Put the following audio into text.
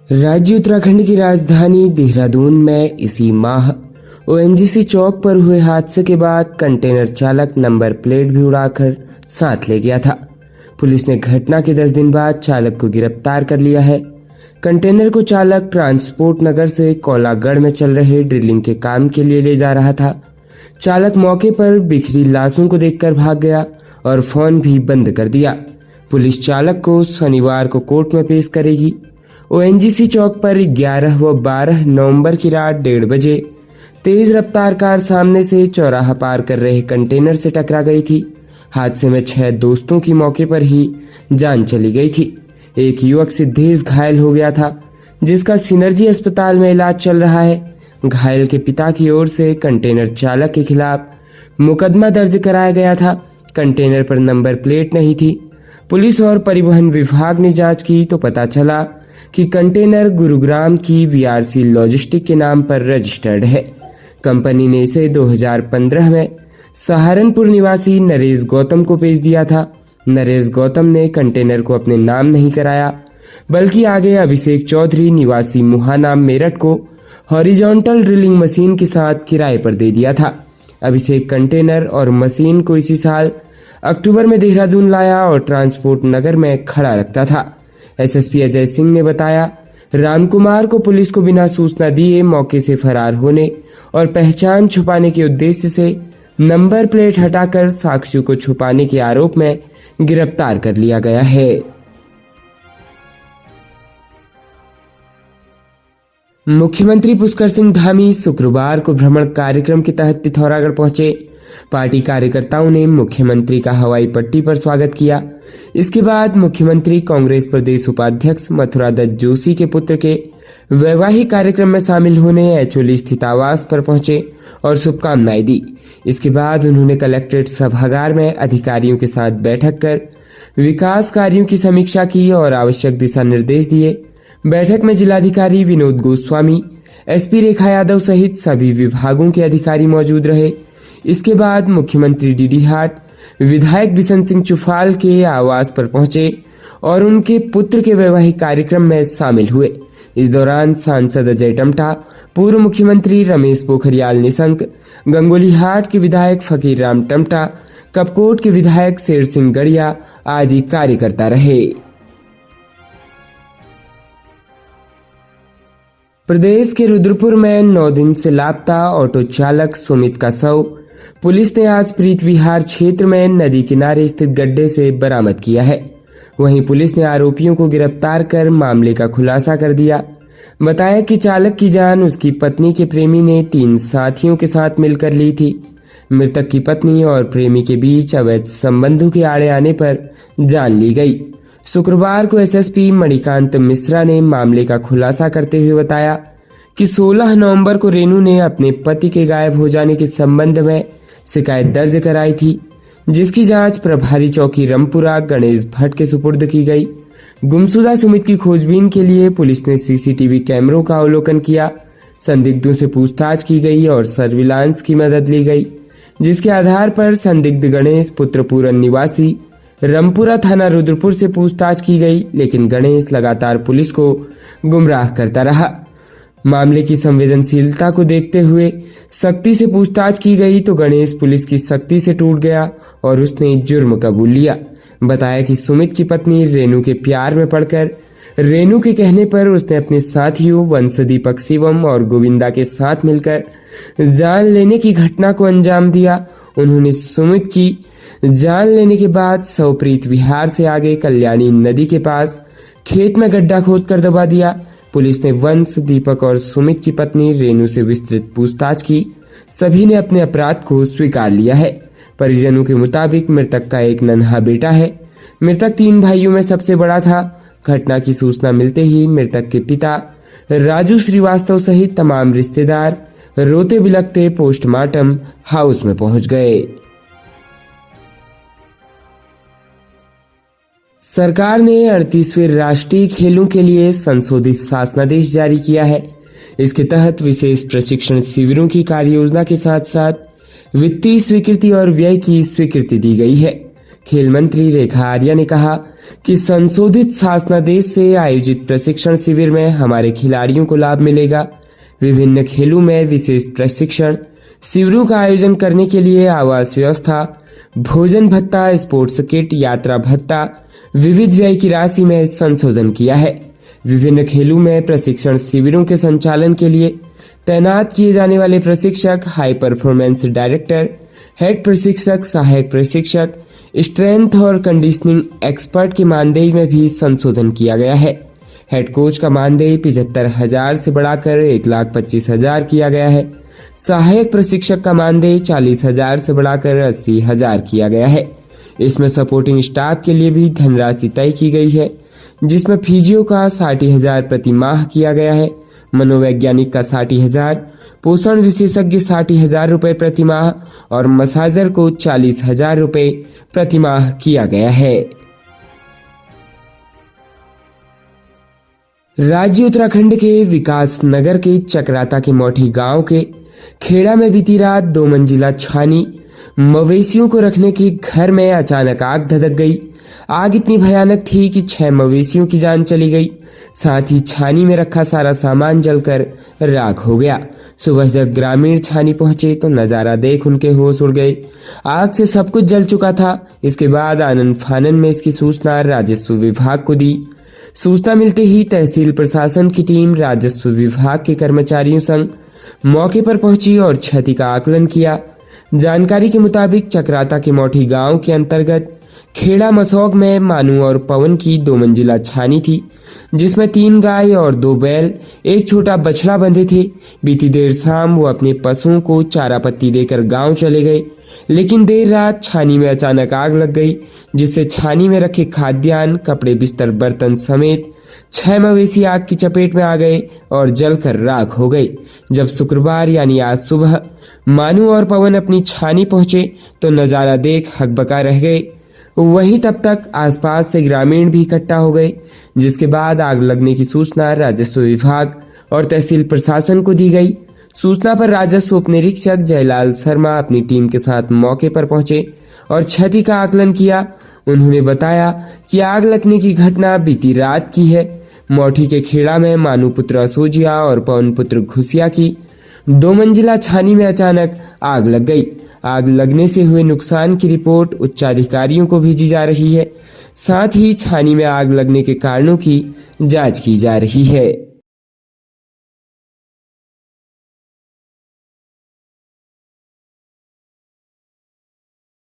राज्य उत्तराखंड की राजधानी देहरादून में इसी माह ओएनजीसी चौक पर हुए हादसे के बाद कंटेनर चालक नंबर प्लेट भी उड़ाकर साथ ले गया था। पुलिस ने घटना के 10 दिन बाद चालक को गिरफ्तार कर लिया है। कंटेनर को चालक ट्रांसपोर्ट नगर से कोलागढ़ में चल रहे ड्रिलिंग के काम के लिए ले जा रहा था। चालक मौके पर बिखरी लाशों को देखकर भाग गया और फोन भी बंद कर दिया। पुलिस चालक को शनिवार को कोर्ट में पेश करेगी। ओएनजीसी चौक पर 11 व 12 नवंबर की रात 1:30 बजे तेज रफ्तार कार सामने से चौराहा पार कर रहे कंटेनर से टकरा गई थी। हादसे में 6 दोस्तों की मौके पर ही जान चली गई थी। एक युवक सिद्धेश घायल हो गया था, जिसका सिनर्जी अस्पताल में इलाज चल रहा है। घायल के पिता की ओर से कंटेनर चालक के खिलाफ मुकदमा दर्ज कराया गया था। कंटेनर पर नंबर प्लेट नहीं थी। पुलिस और परिवहन विभाग ने जांच की तो पता चला कि कंटेनर गुरुग्राम की वीआरसी लॉजिस्टिक के नाम पर रजिस्टर्ड है। कंपनी ने इसे 2015 में सहारनपुर निवासी नरेश गौतम को बेच दिया था। नरेश गौतम ने कंटेनर को अपने नाम नहीं कराया, बल्कि आगे अभिषेक चौधरी निवासी मुहानाम मेरठ को हॉरिजॉन्टल ड्रिलिंग मशीन के साथ किराए पर दे दिया था। अभिषेक कंटेनर और मशीन को इसी साल अक्टूबर में देहरादून लाया और ट्रांसपोर्ट नगर में खड़ा रखता था। एसएसपी अजय सिंह ने बताया, रामकुमार को पुलिस को बिना सूचना दिए मौके से फरार होने और पहचान छुपाने के उद्देश्य से नंबर प्लेट हटाकर साक्ष्यों को छुपाने के आरोप में गिरफ्तार कर लिया गया है। मुख्यमंत्री पुष्कर सिंह धामी शुक्रवार को भ्रमण कार्यक्रम के तहत पिथौरागढ़ पहुंचे। पार्टी कार्यकर्ताओं ने मुख्यमंत्री का हवाई पट्टी पर स्वागत किया। इसके बाद मुख्यमंत्री कांग्रेस प्रदेश उपाध्यक्ष मथुरा दत्त जोशी के पुत्र के वैवाहिक कार्यक्रम में शामिल होने एचोली स्थित आवास पर पहुंचे और शुभकामनाएं दी। इसके बाद उन्होंने कलेक्ट्रेट सभागार में अधिकारियों के साथ बैठक कर विकास कार्यों की समीक्षा की और आवश्यक दिशा निर्देश दिए। बैठक में जिलाधिकारी विनोद गोस्वामी, एसपी रेखा यादव सहित सभी विभागों के अधिकारी मौजूद रहे। इसके बाद मुख्यमंत्री डीडीहाट विधायक बिशन सिंह चुफाल के आवास पर पहुंचे और उनके पुत्र के वैवाहिक कार्यक्रम में शामिल हुए। इस दौरान सांसद अजय टम्टा, पूर्व मुख्यमंत्री रमेश पोखरियाल निशंक, गंगोलीहाट के विधायक फकीर राम टम्टा, कपकोट के विधायक शेर सिंह गड़िया आदि कार्यकर्ता रहे। प्रदेश के रुद्रपुर में 9 दिन से लापता ऑटो चालक सुमित का शव पुलिस ने आज प्रीत विहार क्षेत्र में नदी किनारे स्थित गड्ढे से बरामद किया है। वहीं पुलिस ने आरोपियों को गिरफ्तार कर मामले का खुलासा कर दिया। बताया कि चालक की जान उसकी पत्नी के प्रेमी ने 3 साथियों के साथ मिलकर ली थी। मृतक की पत्नी और प्रेमी के बीच अवैध संबंधों के आड़े आने पर जान ली गई। शुक्रवार को एसएसपी मणिकांत मिश्रा ने मामले का खुलासा करते हुए बताया कि 16 नवंबर को रेनू ने अपने पति के गायब हो जाने के संबंध में शिकायत दर्ज कराई थी, जिसकी जांच प्रभारी चौकी रामपुरा गणेश भट्ट के सुपुर्द की गई। गुमशुदा सुमित की खोजबीन के लिए पुलिस ने सीसीटीवी कैमरों का अवलोकन किया। संदिग्धों से पूछताछ की गई और सर्विलांस की मदद ली गई, जिसके आधार पर संदिग्ध गणेश पुत्र पूरन निवासी रामपुरा थाना रुद्रपुर से पूछताछ की गई, लेकिन गणेश लगातार पुलिस को गुमराह करता रहा। मामले की संवेदनशीलता को देखते हुए सख्ती से पूछताछ की गई तो गणेश पुलिस की सख्ती से टूट गया और उसने जुर्म कबूल लिया। बताया कि सुमित की पत्नी रेनू के प्यार में पड़कर रेनू के कहने पर उसने अपने साथियों वंश दीपक शिवम और गोविंदा के साथ मिलकर जान लेने की घटना को अंजाम दिया। उन्होंने सुमित की जान लेने के बाद शव प्रीत विहार से आगे कल्याणी नदी के पास खेत में गड्ढा खोदकर दबा दिया। पुलिस ने वंश, दीपक और सुमित की पत्नी रेनू से विस्तृत पूछताछ की। सभी ने अपने अपराध को स्वीकार लिया है। परिजनों के मुताबिक मृतक का एक नन्हा बेटा है। मृतक 3 भाइयों में सबसे बड़ा था। घटना की सूचना मिलते ही मृतक के पिता राजू श्रीवास्तव सहित तमाम रिश्तेदार रोते बिलखते पोस्टमार्टम हाउस में पहुंच गए। सरकार ने 38वें राष्ट्रीय खेलों के लिए संशोधित शासनादेश जारी किया है। इसके तहत विशेष प्रशिक्षण शिविरों की कार्ययोजना के साथ साथ वित्तीय स्वीकृति और व्यय की स्वीकृति दी गई है। खेल मंत्री रेखा आर्या ने कहा कि संशोधित शासनादेश से आयोजित प्रशिक्षण शिविर में हमारे खिलाड़ियों को लाभ मिलेगा। विभिन्न खेलों में विशेष प्रशिक्षण शिविरों का आयोजन करने के लिए आवास व्यवस्था, भोजन भत्ता, स्पोर्ट्स किट, यात्रा भत्ता, विविध व्यय की राशि में संशोधन किया है। विभिन्न खेलों में प्रशिक्षण शिविरों के संचालन के लिए तैनात किए जाने वाले प्रशिक्षक, हाई परफॉर्मेंस डायरेक्टर, हेड प्रशिक्षक, सहायक प्रशिक्षक, स्ट्रेंथ और कंडीशनिंग एक्सपर्ट के मानदेय में भी संशोधन किया गया है। हेड कोच का मानदेय 75,000 से बढ़ाकर 1,25,000 किया गया है। सहायक प्रशिक्षक का मानदेय 40,000 से बढ़ाकर 80,000 किया गया है। इसमें सपोर्टिंग स्टाफ के लिए भी धनराशि तय की गई है, जिसमें फिजियो का 60,000 प्रति माह किया गया है, मनोवैज्ञानिक का 60,000, पोषण विशेषज्ञ 60,000 रुपये प्रति माह और मसाजर को 40,000 रुपये प्रति माह किया गया है। राज्य उत्तराखंड के विकास नगर के चक्राता के मोठी गांव के खेड़ा में बीती रात 2 मंजिला छानी मवेशियों को रखने के घर में अचानक आग धधक गई। आग इतनी भयानक थी कि 6 मवेशियों की जान चली गई, साथ ही छानी में रखा सारा सामान जलकर राख हो गया। सुबह जब ग्रामीण छानी पहुंचे तो नजारा देख उनके होश उड़ गए। आग से सब कुछ जल चुका था। इसके बाद आनन फानन में इसकी सूचना राजस्व विभाग को दी। सूचना मिलते ही तहसील प्रशासन की टीम राजस्व विभाग के कर्मचारियों संग मौके पर पहुंची और क्षति का आकलन किया। जानकारी के मुताबिक चक्राता के मोठी गांव के अंतर्गत खेड़ा मसौग में मानू और पवन की 2 मंजिला छानी थी, जिसमें 3 गाय और 2 बैल, एक छोटा बछड़ा बंधे थे। बीती देर शाम वो अपने पशुओं को चारा पत्ती देकर गांव चले गए, लेकिन देर रात छानी में अचानक आग लग गई, जिससे छानी में रखे खाद्यान्न, कपड़े, बिस्तर, बर्तन समेत 6 मवेशी आग की चपेट में आ गए और जलकर राख हो गए। जब शुक्रवार यानी आज सुबह मानू और पवन अपनी छानी पहुंचे तो नजारा देख हकबका रह गए। वहीं तब तक आसपास से ग्रामीण भी इकट्ठा हो गए, जिसके बाद आग लगने की सूचना राजस्व विभाग और तहसील प्रशासन को दी गई। सूचना पर राजस्व उप निरीक्षक जयलाल शर्मा अपनी टीम के साथ मौके पर पहुंचे और क्षति का आकलन किया। उन्होंने बताया कि आग लगने की घटना बीती रात की है। मोठी के खेड़ा में मानू पुत्र असोजिया और पवन पुत्र घुसिया की 2 मंजिला छानी में अचानक आग लग गई। आग लगने से हुए नुकसान की रिपोर्ट उच्चाधिकारियों को भेजी जा रही है। साथ ही छानी में आग लगने के कारणों की जांच की जा रही है।